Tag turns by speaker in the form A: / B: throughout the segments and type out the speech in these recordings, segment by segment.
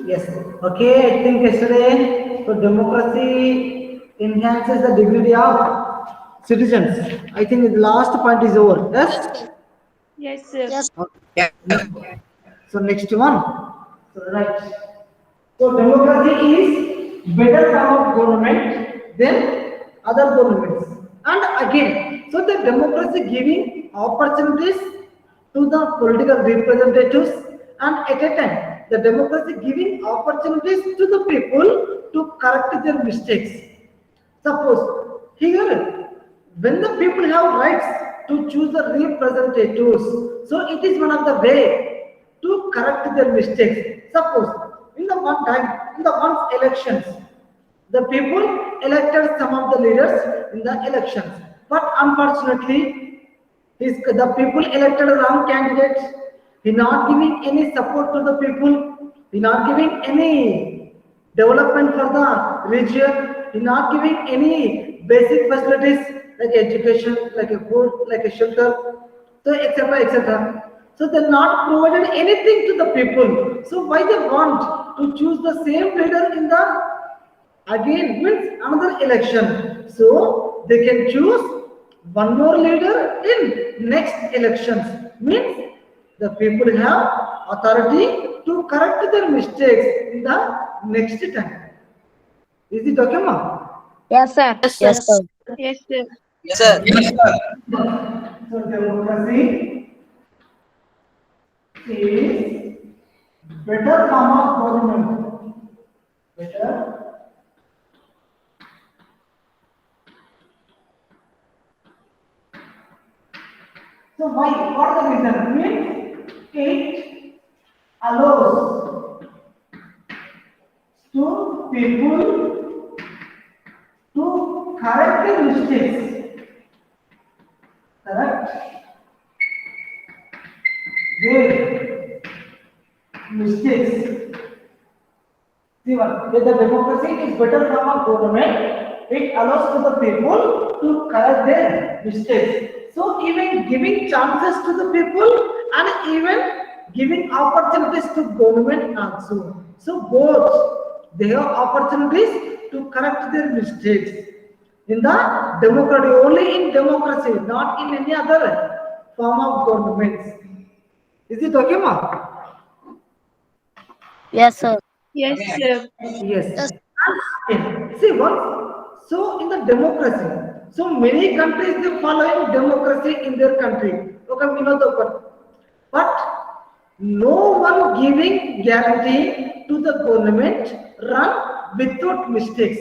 A: Yes. Okay, I think yesterday, so democracy enhances the dignity of citizens. I think the last point is over.
B: Yes,
A: Yes?
B: sir.
C: Yes, sir.
A: Okay. So next one. So right. So democracy is better form of government than other governments. And again, so the democracy giving opportunities to the political representatives, and at a time the democracy giving opportunities to the people to correct their mistakes. Suppose here, when the people have rights to choose the representatives, so it is one of the way to correct their mistakes. Suppose in the one time, in the once elections, the people elected some of the leaders in the elections, but unfortunately, the people elected wrong candidates. He not giving any support to the people. He not giving any development for the region. He not giving any basic facilities like education, like a food, like a shelter, so etc. etc. So they not provided anything to the people. So why they want to choose the same leader in the again means another election, so they can choose one more leader in next elections, means the people have authority to correct their mistakes in the next time. Is it okay, ma?
B: Yes, sir.
C: Yes,
B: Yes,
C: sir.
B: sir.
C: Yes, sir.
D: Yes, sir.
A: So democracy is better form of government, better. So why? What the reason? Means it allows to people to correct their mistakes. Correct their mistakes. See what? If the democracy is better form of government, it allows to the people to correct their mistakes. So even giving chances to the people and even giving opportunities to government also. So both they have opportunities to correct their mistakes in the democracy, only in democracy, not in any other form of governments. Is it okay, ma?
B: Yes, sir.
C: Yes, sir.
A: Yes. And see what? So in the democracy, so many countries they following democracy in their country. Okay, we know the one. But no one giving guarantee to the government run without mistakes.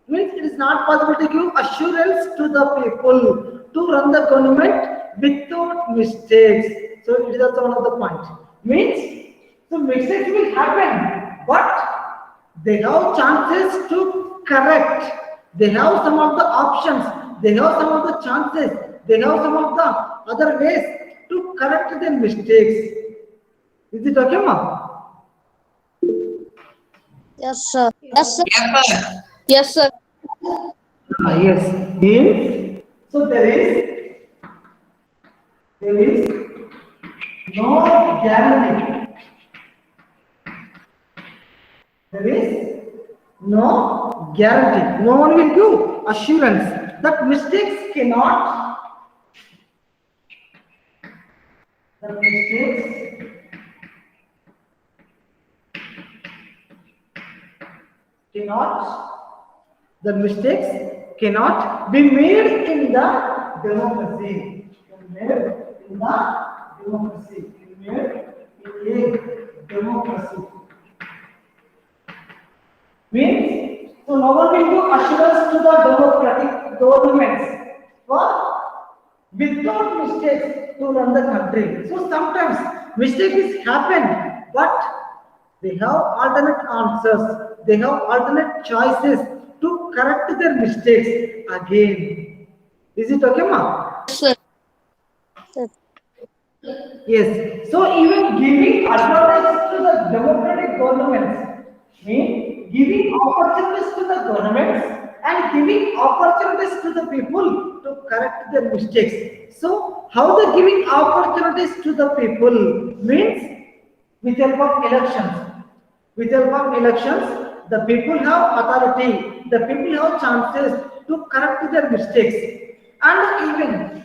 A: Means it is not possible to give assurance to the people to run the government without mistakes. So it is also one of the point. Means so mistakes will happen, but they have chances to correct. They have some of the options. They have some of the chances. They have some of the other ways to correct their mistakes. Is it okay, ma?
B: Yes, sir. Yes, sir.
D: Yes, sir.
B: Yes, sir.
A: Yes. Means so there is no guarantee. There is no guarantee. No one will give assurance that mistakes cannot. The mistakes cannot. The mistakes cannot be made in the democracy. Made in the democracy. Made in a democracy. Means, so no one will give assurance to the democratic governments for without mistakes to run the country. So sometimes mistakes happen, but they have alternate answers, they have alternate choices to correct their mistakes again. Is it okay, ma?
B: Yes, sir.
A: Yes. So even giving advantage to the democratic governments mean giving opportunities to the governments and giving opportunities to the people to correct their mistakes. So how the giving opportunities to the people means with help of elections. With the help of elections, the people have authority, the people have chances to correct their mistakes. And even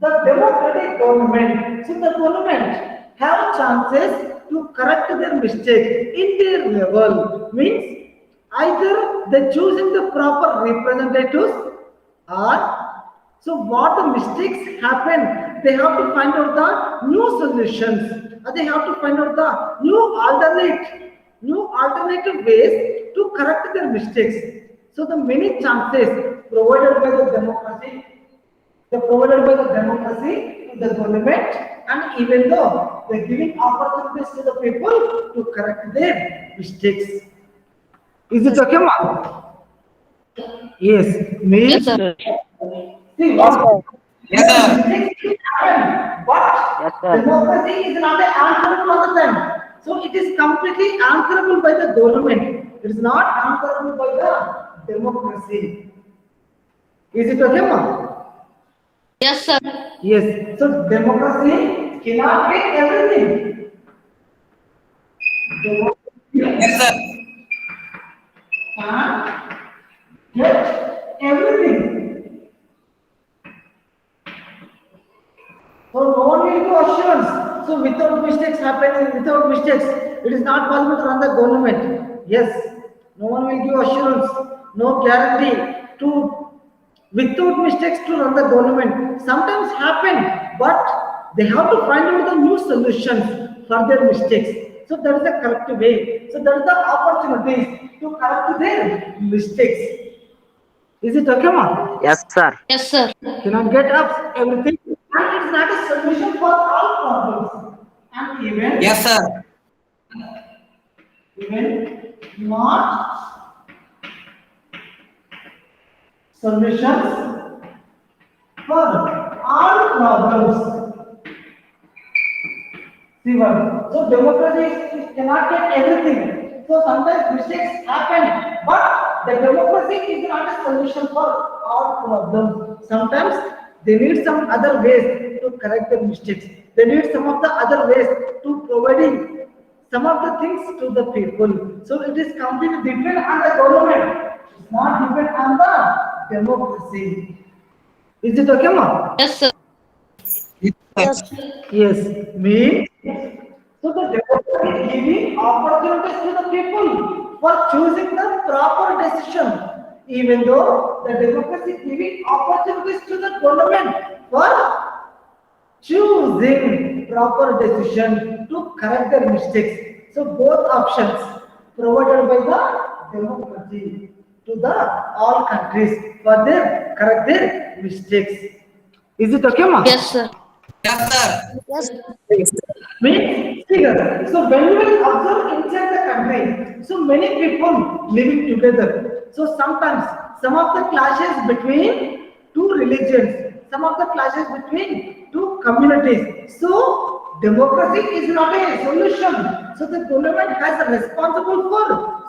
A: the democratic government, so the government have chances to correct their mistake in their level. Means either they choosing the proper representatives or so what the mistakes happen, they have to find out the new solutions. They have to find out the new alternative ways to correct their mistakes. So the many chances provided by the democracy, they provided by the democracy to the government, and even though they're giving opportunities to the people to correct their mistakes. Is it okay, ma'am? Yes,
B: Yes,
A: means
B: sir.
A: see
B: Yes,
A: what
B: sir.
D: Yes, sir.
A: mistakes can happen, but
B: Yes, sir.
A: democracy is not an answerable all the time. So it is completely answerable by the government. It is not answerable by the democracy. Is it okay, ma'am?
B: Yes, sir.
A: Yes. So democracy cannot get everything. Democracy
D: Yes, sir.
A: can't get everything. So no one will give assurance. So without mistakes happening, without mistakes, it is not possible to run the government. Yes, no one will give assurance, no guarantee to without mistakes to run the government. Sometimes happen, but they have to find out the new solutions for their mistakes. So that is the correct way. So that is the opportunities to correct their mistakes. Is it okay, ma'am?
E: Yes, sir.
B: Yes, sir.
A: Cannot get up everything, and it's not a solution for all problems. And
D: Yes, sir.
A: even not solutions for all problems. See what? So democracy cannot get everything. So sometimes mistakes happen, but the democracy is not a solution for all problems. Sometimes they need some other ways to correct the mistakes. They need some of the other ways to providing some of the things to the people. So it is completely depend on the government. It's not depend on the democracy. Is it okay, ma'am?
B: Yes, sir.
E: Yes.
A: Yes, means so the democracy is giving opportunities to the people for choosing the proper decision. Even though the democracy is giving opportunities to the government for choosing proper decision to correct their mistakes. So both options provided by the democracy to the all countries for their correct their mistakes. Is it okay, ma'am?
B: Yes, sir.
D: Yes, sir.
E: Yes.
A: Means figure. So when you will observe inside the country, so many people living together. So sometimes some of the clashes between two religions, some of the clashes between two communities. So democracy is not a solution. So the government has a responsible for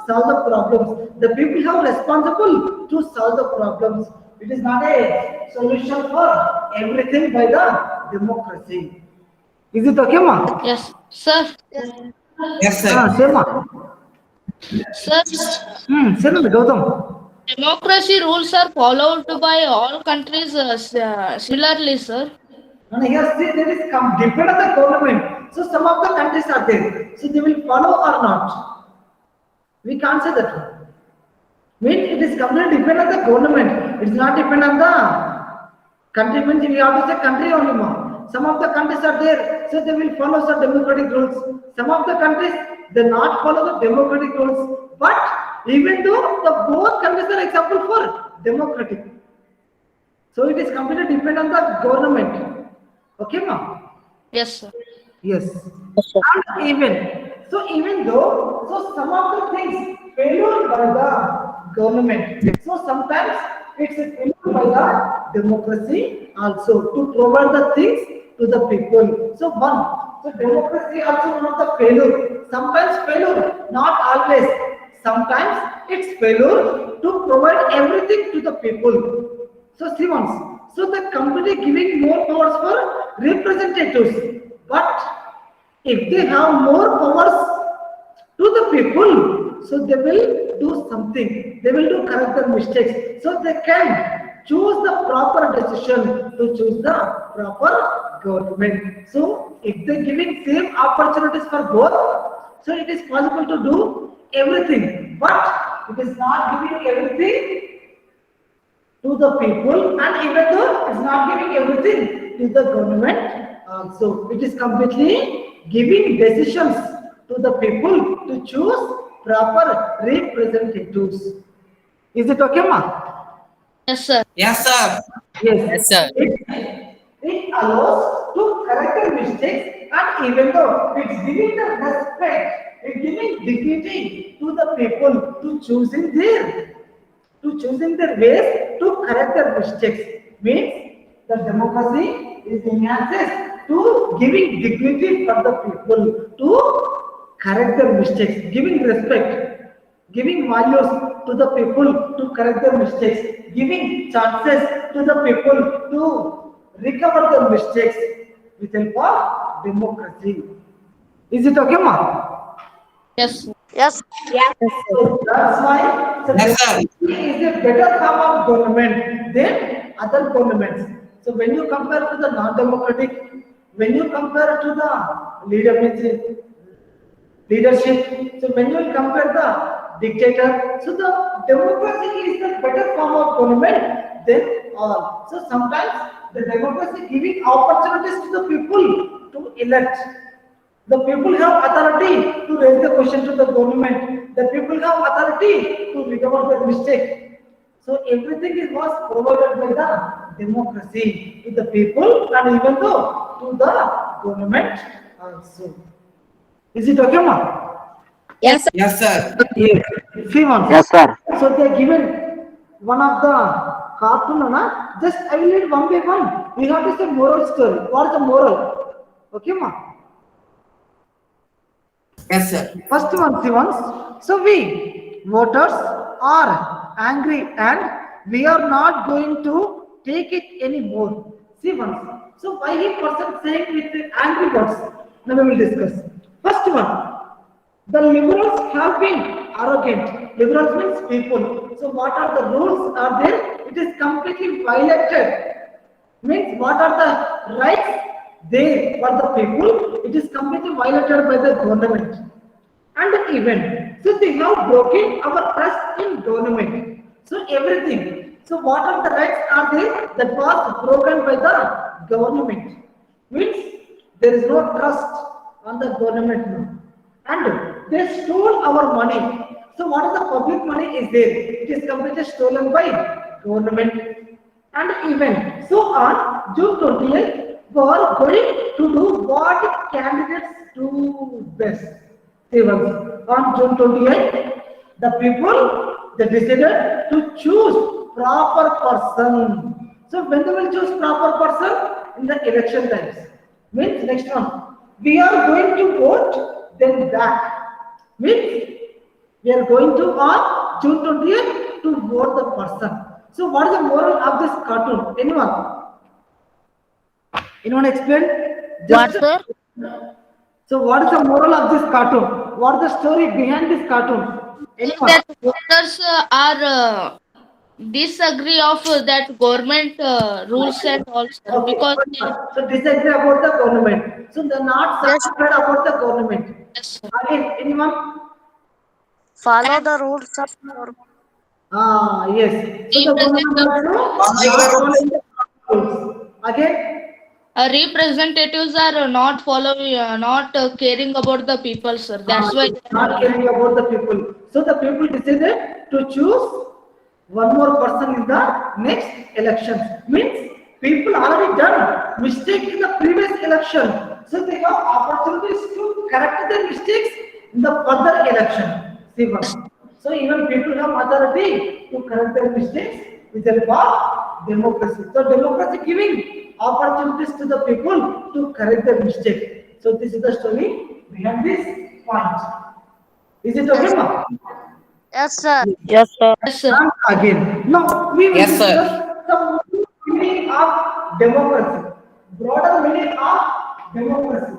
A: solve the problems. The people have responsible to solve the problems. It is not a solution for everything by the democracy. Is it okay, ma'am?
B: Yes, sir.
D: Yes, sir.
A: Ah, same, ma'am.
B: Sir,
A: Same, Gautam.
B: democracy rules are followed by all countries similarly, sir.
A: And here, see, there is depend on the government. So some of the countries are there. So they will follow or not. We can't say that. Mean it is completely depend on the government. It's not depend on the country. Means we have to say country only more. Some of the countries are there, so they will follow some democratic rules. Some of the countries they not follow the democratic rules. But even though the both countries are example for democratic, so it is completely depend on the government. Okay, ma'am?
B: Yes, sir.
A: Yes.
E: Yes, sir.
A: And even though, so some of the things failure by the government. So sometimes it's a failure by the democracy also to provide the things to the people. So democracy also one of the failure. Sometimes failure, not always. Sometimes it's failure to provide everything to the people. So see once. So the company giving more powers for representatives, but if they have more powers to the people. So they will do something. They will do correct their mistakes. So they can choose the proper decision to choose the proper government. So if they giving same opportunities for both, so it is possible to do everything. But it is not giving everything to the people, and even though it's not giving everything to the government also, it is completely giving decisions to the people to choose proper representatives. Is it okay, ma?
B: Yes, sir.
D: Yes, sir.
A: Yes.
D: Yes, sir.
A: It allows to correct the mistakes, and even though it's giving the respect, it's giving dignity to the people to choosing their ways to correct their mistakes. Means the democracy is enhances to giving dignity for the people to correct their mistakes, giving respect, giving values to the people to correct their mistakes, giving chances to the people to recover their mistakes with help of democracy. Is it okay, ma?
B: Yes, sir.
E: Yes.
A: So that's why the
D: Yes, sir.
A: democracy is a better form of government than other governments. So when you compare to the non-democratic, when you compare to the leadership, so when you compare the dictator, so the democracy is the better form of government than all. So sometimes the democracy giving opportunities to the people to elect. The people have authority to raise the question to the government. The people have authority to recover their mistake. So everything is was provided by the democracy to the people, and even though to the government also. Is it okay, ma?
E: Yes.
D: Yes, sir.
A: Yes. See one.
E: Yes, sir.
A: So they are given one of the cartoon, na? Just I will read one by one. We have to say moral story. What is the moral? Okay, ma?
D: Yes, sir.
A: First one, see once. So we voters are angry and we are not going to take it anymore. See once. So why he person saying with the angry words? Now we will discuss. First one. The liberals have been arrogant. Liberals means people. So what are the rules are there? It is completely violated. Means what are the rights they for the people? It is completely violated by the government. And even so they have broken our trust in government. So everything. So what are the rights are there that was broken by the government? Means there is no trust on the government now. And they stole our money. So what is the public money is there? It is completely stolen by government. And even so on June 20th, we are going to do what candidates do best. See once. On June 28th, the people they decided to choose proper person. So when they will choose proper person in the election times. Means next one. We are going to vote then back. Means we are going to on June 20th to vote the person. So what is the moral of this cartoon? Anyone? Anyone explain?
E: What, sir?
A: So what is the moral of this cartoon? What is the story behind this cartoon? Anyone?
B: That voters are disagree of that government rules and all, sir,
A: Okay.
B: because
A: So disagree about the government. So they're not
E: Yes.
A: satisfied about the government.
B: yes, sir.
A: Again, anyone?
E: Follow the rules of government.
A: Yes. So the government also not following the rules. Again,
B: Representatives are not following, not caring about the people, sir. That's why.
A: not caring about the people. So the people decided to choose one more person in the next election. Means people already done mistake in the previous election. So they have opportunities to correct their mistakes in the further election. See one. So even people have authority to correct their mistakes with the help of democracy. So democracy giving opportunities to the people to correct their mistake. So this is the story behind this point. Is it okay, ma?
E: Yes, sir. Yes, sir.
B: Yes, sir.
A: And again, now we will
D: Yes, sir.
A: discuss the meaning of democracy. Broader meaning of democracy.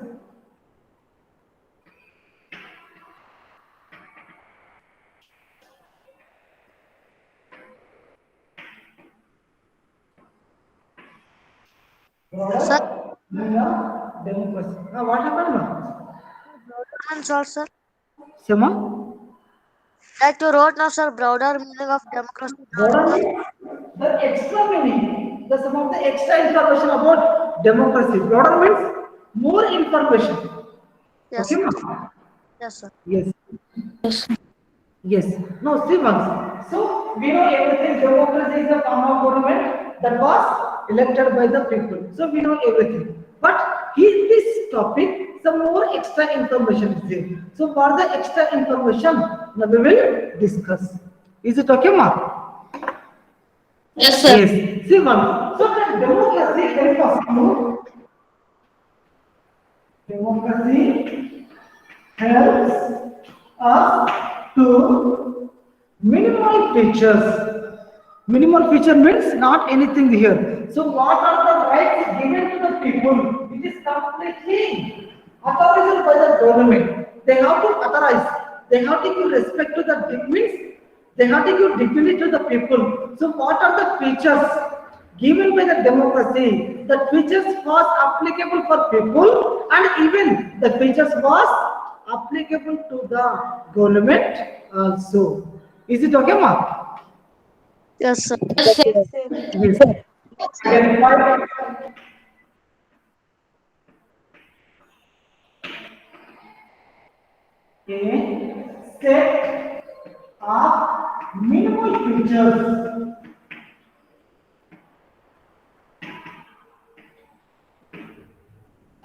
E: Sir.
A: Meaning of democracy. Now what happened now?
E: Means what, sir?
A: Sema?
E: Like you wrote now, sir, broader meaning of democracy.
A: Broader means the extra meaning, the some of the extra information about democracy. Broader means more information.
E: Yes,
A: Okay,
E: sir.
A: ma'am?
E: Yes, sir.
A: Yes.
B: Yes.
A: Yes. No, see once. So we know everything. Democracy is a form of government that was elected by the people. So we know everything. But in this topic, some more extra information is there. So for the extra information, now we will discuss. Is it okay, Mark?
B: Yes, sir.
A: Yes. See one. So the democracy helps us to democracy helps us to minimal features. Minimal feature means not anything here. So what are the rights given to the people? It is completely authorized by the government. They have to authorize. They have to give respect to the means. They have to give dignity to the people. So what are the features given by the democracy? The features was applicable for people and even the features was applicable to the government also. Is it okay, Mark?
E: Yes, sir.
B: Yes, sir.
C: Yes, sir.
A: Yes. Identify a set of minimal features.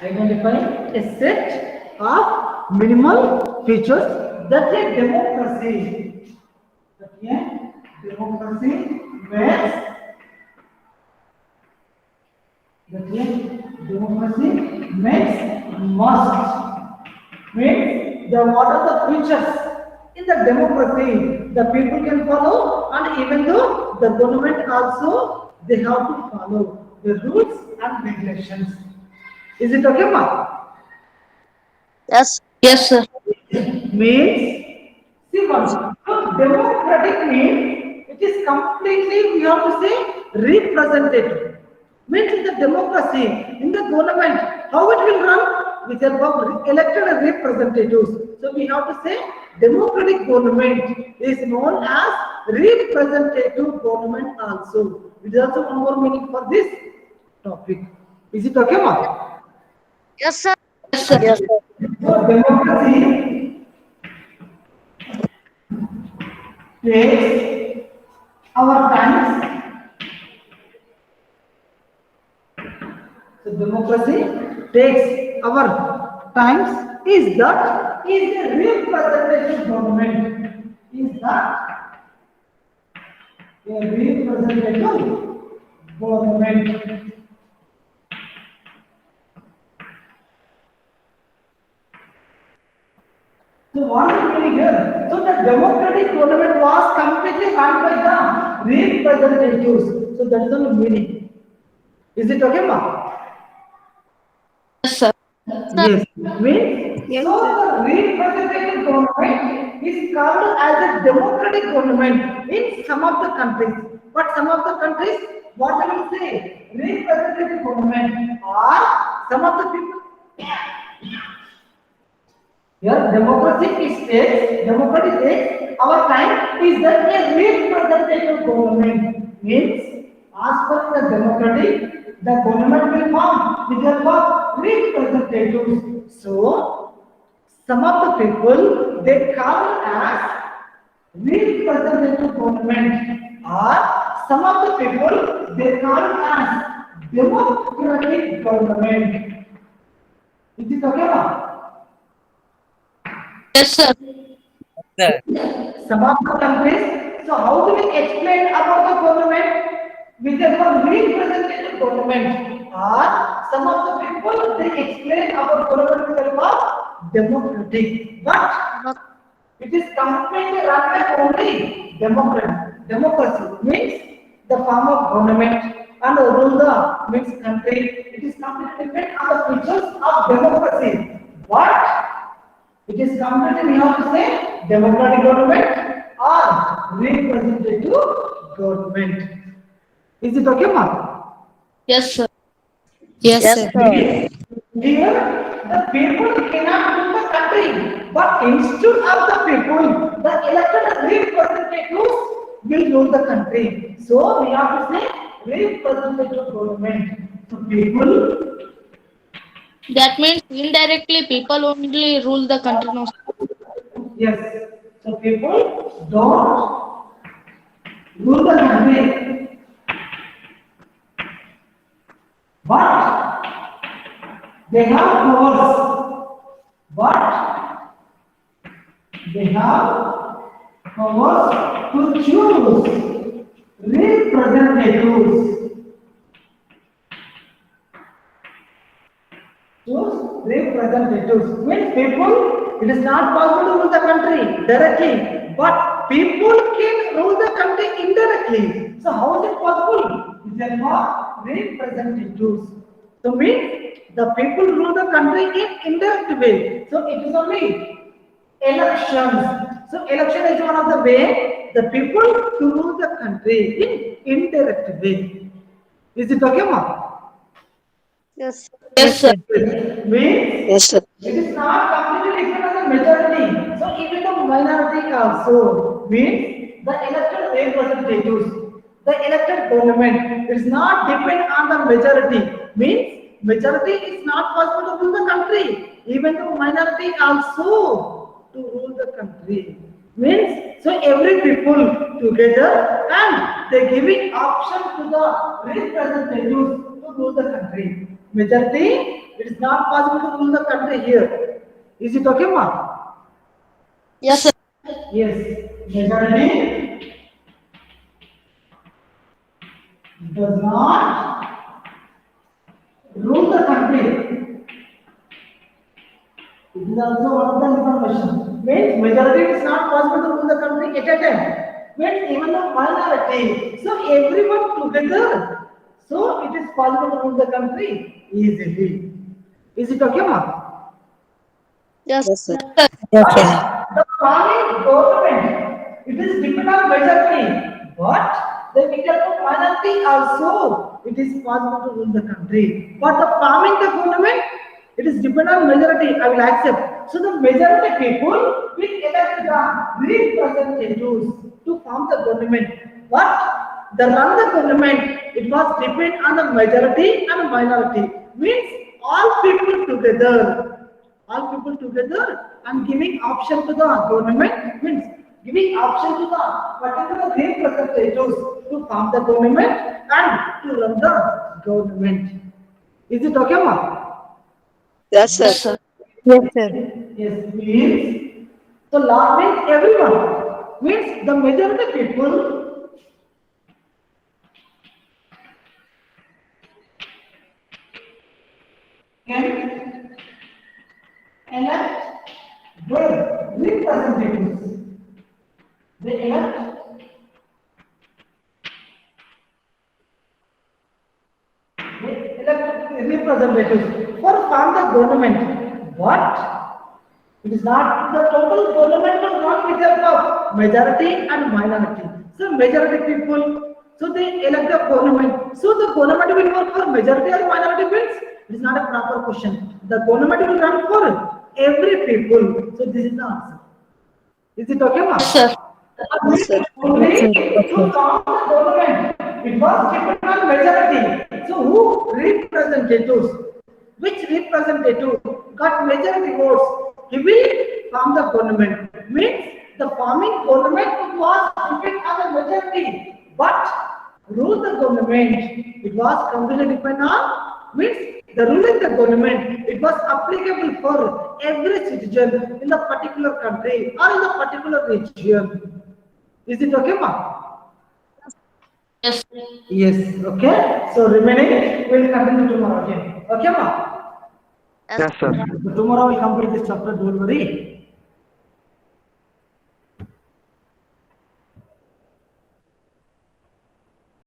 A: Identify a set of minimal features that a democracy makes democracy makes must means the what are the features in the democracy the people can follow and even though the government also they have to follow the rules and regulations. Is it okay, Ma?
E: Yes.
B: Yes, sir.
A: Means see one. So democratic means it is completely we have to say representative. Means in the democracy, in the government, how it will run with help of elected representatives. So we have to say democratic government is known as representative government also. It is also one more meaning for this topic. Is it okay, Ma?
E: Yes, sir.
B: Yes, sir.
E: Yes, sir.
A: So democracy takes our times. So democracy takes our times is that is a representative government. Is that a representative government? So what is meaning here? So the democratic government was completely run by the representatives. So that is the meaning. Is it okay, Ma?
B: Yes, sir.
A: Yes. Means
C: Yes,
A: so
C: sir.
A: the representative government is called as a democratic government in some of the countries. But some of the countries, what I will say, representative government or some of the people. Here, democratic states, our time is that a representative government means as per the democratic, the government will form with the help of representatives. So, some of the people they come as representative government or some of the people they come as democratic government. Is it okay, ma'am?
B: Yes, sir.
D: Sir.
A: Some of the countries. So how do we explain about the government with the representative government? Or some of the people they explain about government with the democratic, but
E: Not
A: it is completely run by only democracy means the form of government and rule the means country. It is completely depend on the features of democracy. What? It is completely we have to say democratic government or representative government. Is it okay, Mark?
B: Yes, sir.
E: Yes, sir.
A: Here, the people cannot rule the country, but instead of the people, the elected representatives will rule the country. So we have to say representative government. So people,
B: That means indirectly people only rule the country. No, sir.
A: yes. So people don't rule the country, but they have powers. But they have powers to choose representatives. Choose representatives. Means people, it is not possible to rule the country directly, but people can rule the country indirectly. So how is it possible? It is called representatives. So means the people rule the country in indirect way. So it is only elections. So election is one of the way the people to rule the country in indirect way. Is it okay, ma?
E: Yes.
B: Yes, sir.
A: Means
E: Yes, sir.
A: it is not completely different on the majority. So even the minority also means the elected representatives, the elected government, it is not depend on the majority. Means majority is not possible to rule the country. Even the minority also to rule the country. Means so every people together and they giving option to the representatives to rule the country. Majority, it is not possible to rule the country here. Is it okay, ma?
E: Yes, sir.
A: Yes. Majority does not rule the country. It is also one of the information. Means majority is not possible to rule the country at a time. Means even the minority. So everyone together. So it is possible to rule the country easily. Is it okay, ma?
E: Yes, sir.
A: The farming government, it is depend on majority, but the minority also, it is possible to rule the country. But the farming the government, it is depend on majority. I will accept. So the majority people will elect the representatives to form the government. But the run the government, it was depend on the majority and minority. Means all people together and giving option to the government, means giving option to the particular representatives to form the government and to run the government. Is it okay, ma?
E: Yes, sir.
B: Yes, sir.
E: Yes, sir.
A: Yes, means so law means everyone, means the majority people can elect their representatives. They elect representatives for form the government. But it is not the total government will not be there for majority and minority. So majority people, so they elect the government. So the government will work for majority or minority bills. It is not a proper question. The government will run for every people. So this is the answer. Is it okay, ma?
B: Yes, sir.
E: Yes, sir.
A: Only to form the government, it was depend on majority. So who representatives? Which representative got majority votes? He will form the government. Means the forming government was depend on the majority, but rule the government, it was completely depend on, means the ruling the government, it was applicable for every citizen in the particular country or in the particular region. Is it okay, ma?
B: Yes.
A: Yes, okay. So remaining, we'll continue tomorrow again. Okay, ma?
E: Yes,
A: So tomorrow we'll complete this chapter, don't worry.